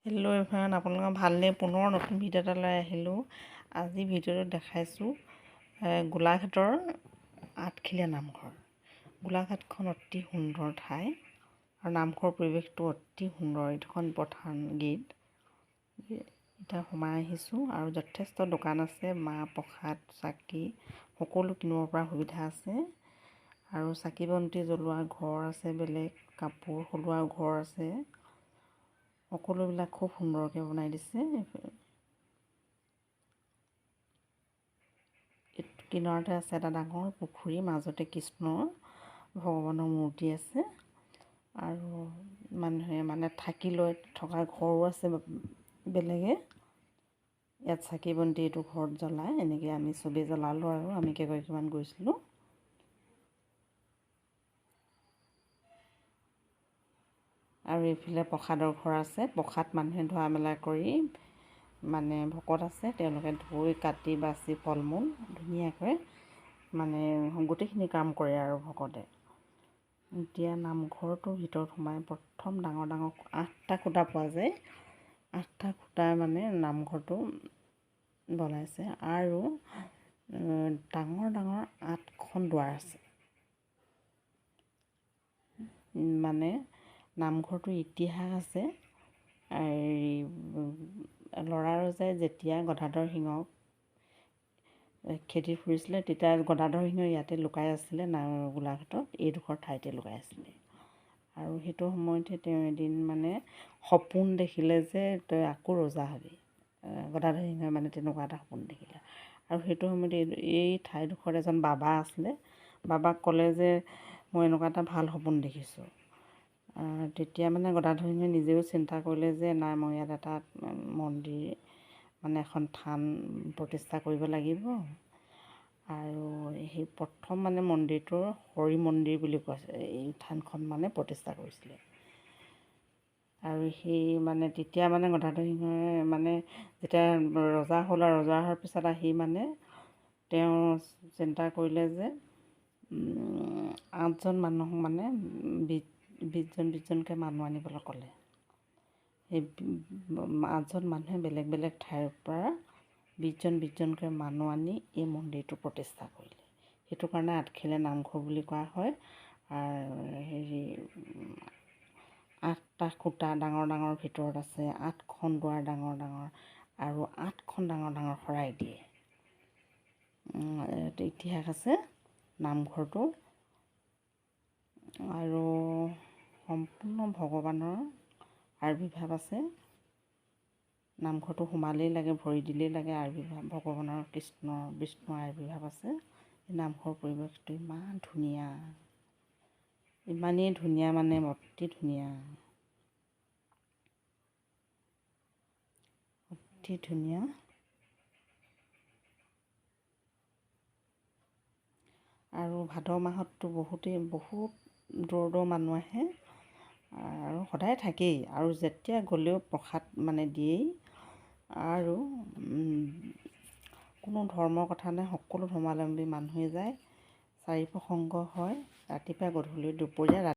Hello' everyone, আপোনালোকৰ ভালনে? পুনৰ নতুন ভিডিঅ' এটা লৈ আহিলোঁ। আজি ভিডিঅ'টো দেখাইছোঁ গোলাঘাটৰ আঠখেলীয়া নামঘৰ। গোলাঘাটখন অতি সুন্দৰ ঠাই আৰু নামঘৰৰ পৰিৱেশটো অতি সুন্দৰ। এইখন প্ৰধান গেট। এতিয়া সোমাই আহিছোঁ আৰু যথেষ্ট দোকান আছে, মাহ প্ৰসাদ চাকি সকলো কিনিব পৰা সুবিধা আছে আৰু চাকি বন্তি জ্বলোৱা ঘৰ আছে, বেলেগ কাপোৰ সলোৱা ঘৰ আছে। সকলোবিলাক খুব সুন্দৰকৈ বনাই দিছে। কিনাৰতে আছে এটা ডাঙৰ পুখুৰী, মাজতে কৃষ্ণ ভগৱানৰ মূৰ্তি আছে আৰু মানুহে থাকি লৈ থকা ঘৰো আছে বেলেগে। ইয়াত চাকি বন্তি এইটো ঘৰত জ্বলায়। এনেকৈ আমি চবেই জ্বলালোঁ আৰু আমি কেইগৰাকীমান গৈছিলোঁ। আৰু এইফালে প্ৰসাদৰ ঘৰ আছে। প্ৰসাদ মানুহে ধোৱা মেলা কৰি ভকত আছে, তেওঁলোকে ধুই কাটি বাচি ফল মূল ধুনীয়াকৈ গোটেইখিনি কাম কৰে আৰু ভকতে। এতিয়া নামঘৰটোৰ ভিতৰত সোমাই প্ৰথম ডাঙৰ 8টা খুঁটা পোৱা যায়। 8টা খুঁটাৰ নামঘৰটো বনাইছে আৰু ডাঙৰ 8খন দুৱাৰ আছে। নামঘৰটোৰ ইতিহাস আছে। ল'ৰা ৰজাই যেতিয়া গদাধৰ সিংহক খেতিত ফুৰিছিলে, তেতিয়া গদাধৰ সিংহ ইয়াতে লুকাই আছিলে। গোলাঘাটত এইডোখৰ ঠাইতে লুকাই আছিলে আৰু সেইটো সময়তে তেওঁ এদিন সপোন দেখিলে যে তই আকৌ ৰজা হ'বি। গদাধৰ সিংহই তেনেকুৱা এটা সপোন দেখিলে আৰু সেইটো সময়তে এই ঠাইডোখৰত এজন বাবা আছিলে। বাবাক ক'লে যে মই এনেকুৱা এটা ভাল সপোন দেখিছোঁ। তেতিয়া গদাধৰ সিংহই নিজেও চিন্তা কৰিলে যে নাই, মই ইয়াত এটা মন্দিৰ এখন থান প্ৰতিষ্ঠা কৰিব লাগিব আৰু সেই প্ৰথম মন্দিৰটোৰ হৰি মন্দিৰ বুলি কৈছে। এই থানখন প্ৰতিষ্ঠা কৰিছিলে আৰু সেই তেতিয়া গদাধৰ সিংহই যেতিয়া ৰজা হ'ল আৰু ৰজা হোৱাৰ পিছত আহি তেওঁ চিন্তা কৰিলে যে 8জন মানুহক 20জনকৈ মানুহ আনিবলৈ ক'লে। সেই 8জন মানুহে বেলেগ বেলেগ ঠাইৰ পৰা 20জনকৈ মানুহ আনি এই মন্দিৰটো প্ৰতিষ্ঠা কৰিলে। সেইটো কাৰণে আঠখেলীয়া নামঘৰ বুলি কোৱা হয়। আৰু 8টা খুঁটা ডাঙৰ ভিতৰত আছে, 8খন দুৱাৰ ডাঙৰ আৰু 8খন ডাঙৰ শৰাই দিয়ে। ইতিহাস আছে নামঘৰটো আৰু সম্পূৰ্ণ ভগৱানৰ আবিৰ্ভাৱ আছে। নামঘৰটো সোমালেই লাগে, ভৰি দিলেই লাগে আবিৰ্ভাৱ ভগৱানৰ, কৃষ্ণ বিষ্ণুৰ আবিৰ্ভাৱ আছে। নামঘৰৰ পৰিৱেশটো ইমান ধুনীয়া, ইমানেই ধুনীয়া অতি ধুনীয়া, অতি ধুনীয়া। আৰু ভাদ মাহততো বহুত দূৰৰ মানুহ আহে আৰু সদায় থাকেই আৰু যেতিয়া গ'লেও প্ৰসাদ দিয়েই আৰু কোনো ধৰ্মৰ কথা নাই, সকলো ধৰ্মাৱলম্বী মানুহে যায়। 4 প্ৰসংগ হয়, ৰাতিপুৱা গধূলি দুপৰীয়া